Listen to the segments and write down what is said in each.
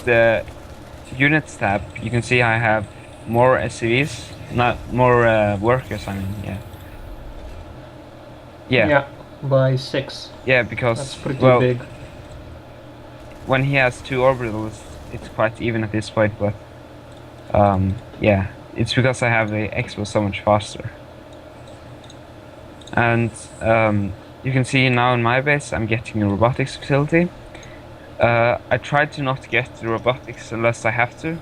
the units tab, you can see I have more SCVs, not more workers. I mean, yeah. Yeah, by 6. Yeah, because That's pretty well, big. when he has 2 orbitals, it's quite even at this point. But yeah, it's because I have the expo so much faster. And you can see now in my base, I'm getting a robotics facility. I tried to not get the robotics unless I have to.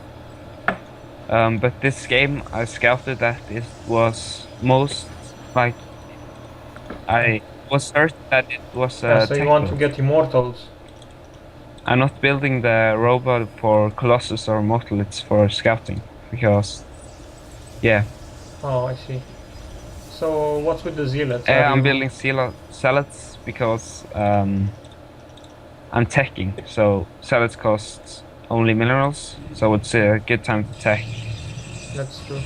But this game, I scouted that it was most, like, I was certain that it was Yeah, a so you tech want to build. get immortals. I'm not building the robot for Colossus or Mortal, it's for scouting. Because, yeah. Oh, I see. So what's with the zealots? I'm building salads because I'm teching, so salads cost only minerals, so it's a good time to tech. That's true.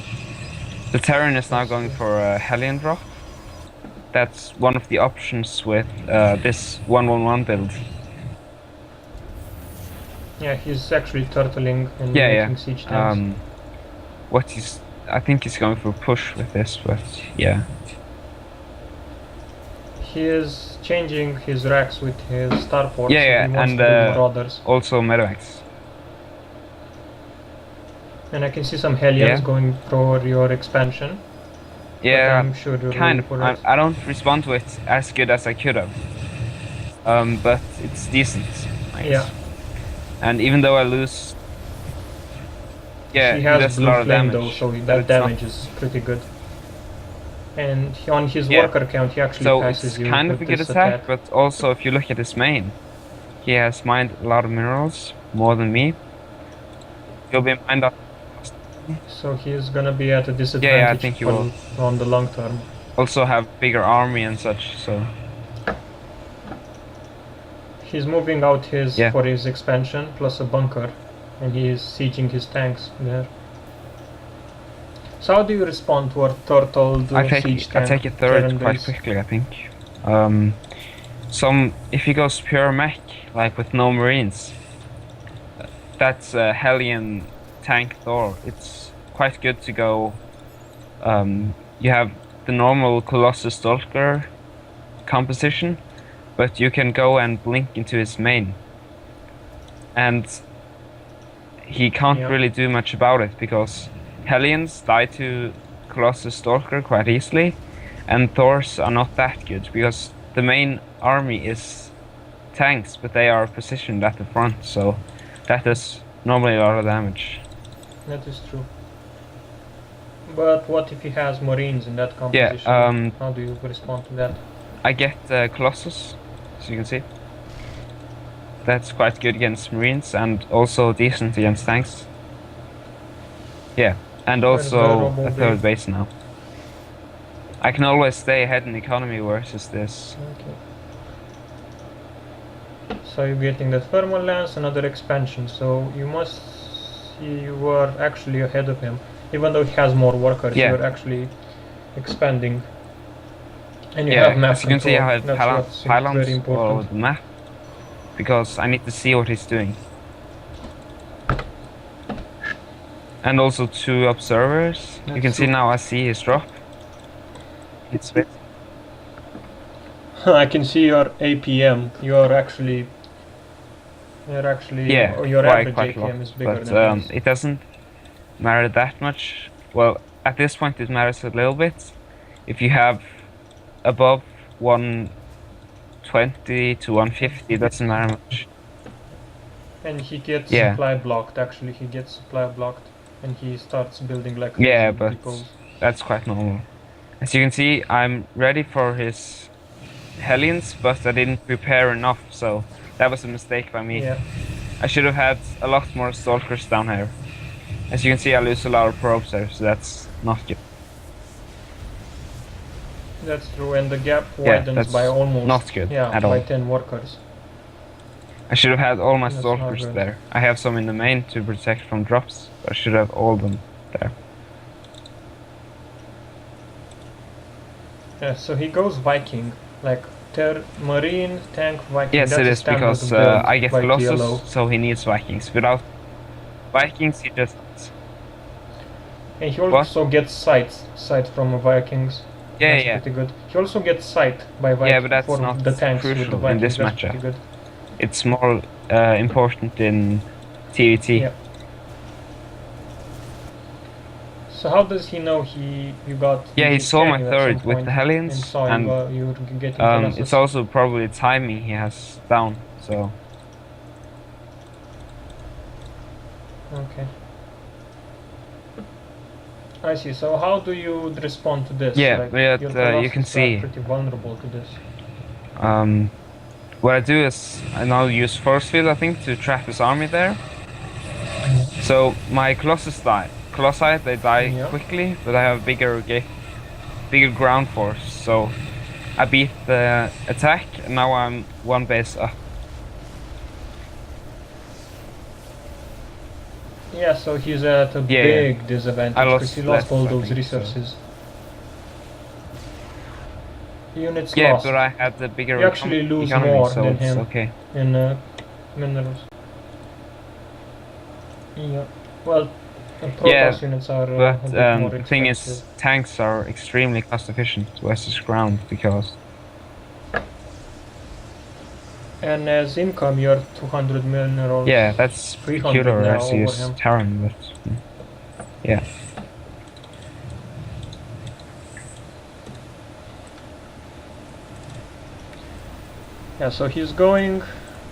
The Terran is now That's going true. for a Hellion drop. That's one of the options with this 111 build. Yeah, he's actually turtling and Yeah, making yeah. siege tanks. I think he's going for a push with this, but yeah. He is changing his racks with his starport, Yeah, so yeah, he wants and to build marauders. also medevacs. And I can see some Hellions Yeah. going for your expansion. Yeah, but I'm sure you're kind ready of. for it. I don't respond to it as good as I could have. But it's decent, I guess. Yeah. And even though I lose, yeah, He he has does a blue lot of flame damage. though, so but that it's damage not- is pretty good. And on his Yeah. worker count, he actually So passes it's you kind with of a good this attack, but also if you look at his main, he has mined a lot of minerals, more than me. He'll be mined up. So he's gonna be at a disadvantage Yeah, I think he will. on the long term. Also have bigger army and such, so He's moving out his Yeah. for his expansion plus a bunker, and he is sieging his tanks there. So how do you respond to our turtle siege I tank? take a third Terran quite base? quickly, I think. If he goes pure mech, like with no marines, that's a Hellion tank Thor. It's quite good to go. You have the normal Colossus Stalker composition, but you can go and blink into his main. And he can't Yeah. really do much about it because Hellions die to Colossus Stalker quite easily, and Thors are not that good because the main army is tanks, but they are positioned at the front, so that does normally a lot of damage. That is true. But what if he has marines in that composition? How do you respond to that? I get Colossus, as you can see. That's quite good against marines and also decent against tanks. Yeah, and also a third base now. I can always stay ahead in economy versus this. Okay. So you're getting the thermal lance, another expansion. So you must see you are actually ahead of him. Even though he has more workers, Yeah. you're actually expanding. And you Yeah, have map as you can see, I have That's pylons very all over important. the map because I need to see what he's doing. And also 2 observers. You can see now I see his drop. It's I can see your APM. You're actually yeah, your average quite a lot. APM is bigger But than his. it doesn't matter that much. Well, at this point it matters a little bit. If you have above 120 to 150, it doesn't matter much. And he gets supply blocked. Actually, he gets supply blocked, and he starts building like crazy. Yeah, but that's quite normal. As you can see, I'm ready for his Hellions, but I didn't prepare enough, so that was a mistake by me. Yeah. I should have had a lot more Stalkers down here. As you can see, I lose a lot of probes there, so that's not good. That's true, and the gap widens by almost not good at by all. 10 workers. I should have had all my Stalkers there. I have some in the main to protect from drops, but I should have all of them there. Yeah, so he goes Viking, like Marine, Tank, Viking. Yes, That's it is because I get Colossus, so he needs Vikings. Without Vikings, he just And he also gets sight from Vikings. yeah, That's yeah, pretty good. He also gets sight by Vikings yeah, but that's for not the tanks with the crucial in Vikings. this That's pretty matchup. good. It's more important in TVT. Yeah. So how does he know you got? Yeah, he you saw my scanned you at some third with point the and Hellions, saw and you were getting Colossus. it's also probably timing he has down. So Okay. I see. So how do you respond to this? yeah, Like, but your you can Colossus are see. pretty vulnerable to this. What I do is I now use force field, I think, to trap his army there. So my Colossi they die Yeah. quickly, but I have bigger ground force. So I beat the attack, and now I'm one base up. Yeah, so he's at a big disadvantage because he lost all those resources. Units Yeah, lost. but I had the bigger You actually lose economy, more so than it's him okay. in minerals. Yeah. Well, Protoss units are a bit more the expensive. thing is, tanks are extremely cost efficient versus ground because. And as income, you're 200 minerals. Yeah, that's 300 peculiar now as over use him. Terran, but yeah. Yeah, so he's going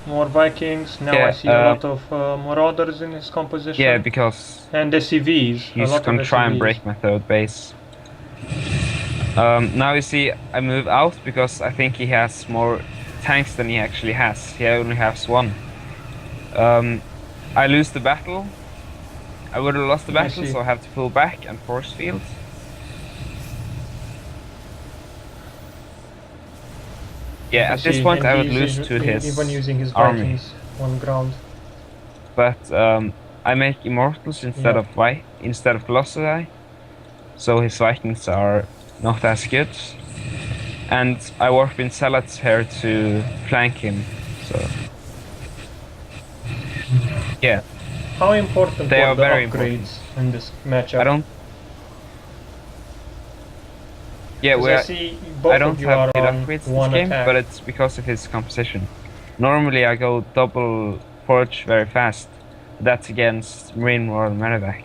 more Vikings. Now I see a lot of Marauders in his composition. Yeah, because and SCVs. he's gonna try and break my third base. Now you see I move out because I think he has more tanks than he actually has. He only has one. I lose the battle. I would have lost the battle, so I have to pull back and force field. Yeah, at this point I would lose to his even using his army. Vikings on ground. But I make Immortals instead of Colossi, so his Vikings are not as good. And I work in Zealots here to flank him. So yeah. How important they were are the very upgrades important in this matchup? I don't. Yeah, I don't have good upgrades this game, but it's because of his composition. Normally I go double forge very fast. That's against Marine Royal Medevac.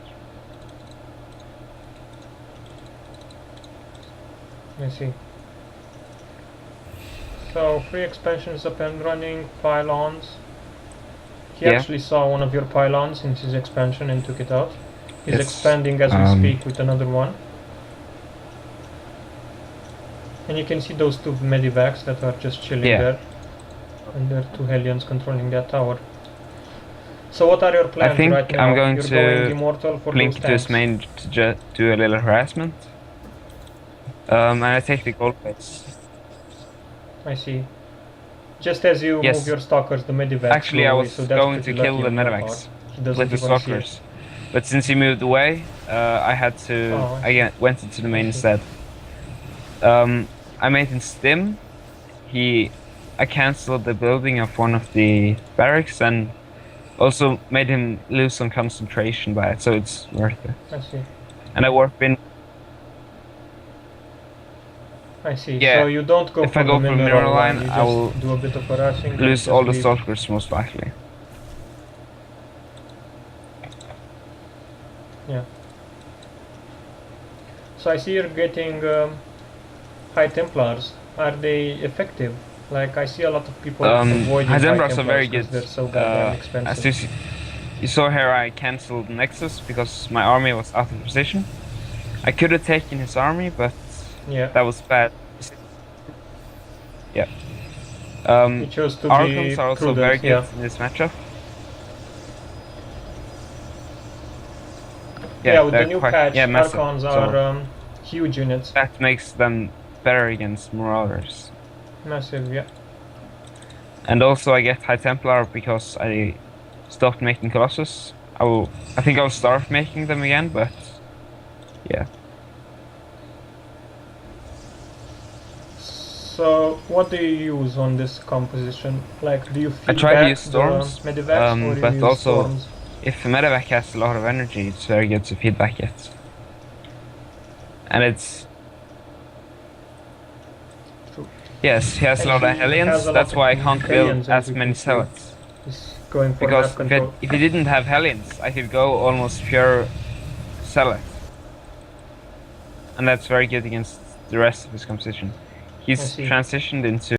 I see. So 3 expansions up and running, pylons. He actually saw one of your pylons in his expansion and took it out. He's expanding as we speak with another one. And you can see those 2 medivacs that are just chilling there. And there are 2 Hellions controlling that tower. So what are your plans right now? I think I'm going to Immortal for blink to his main to do a little harassment. And I take the gold base. I see. Just as you move your stalkers, the medivacs actually I was going to kill the medivacs with the stalkers. But since he moved away, I had to... I went into the main instead. I made him stim. I cancelled the building of one of the barracks and also made him lose some concentration by it, so it's worth it. I see. And I warp in. I see. Yeah. So you don't go for the mineral line, I will do a bit of harassing. Lose all the stalkers most likely. Yeah. So I see you're getting High Templars. Are they effective? Like, I see a lot of people avoiding High Templars are very good. They're so goddamn expensive. As you saw here, I cancelled Nexus because my army was out of position. I could have taken his army, but that was bad. Yeah. Archons are also very good in this matchup. Yeah, with the new patch, Archons are huge units. That makes them better against Marauders. Massive, yeah. And also I get High Templar because I stopped making Colossus. I think I'll start making them again, but yeah. So what do you use on this composition? Like, do you feed I try to use storms, medivacs, or but use also storms? if a medevac has a lot of energy, it's very good to feedback it. And it's... True. Yes, he has a lot of Hellions, that's why I can't build as many Zealots. He's going for Because map control. if he didn't have Hellions, I could go almost pure Zealot. And that's very good against the rest of his composition. He's transitioned into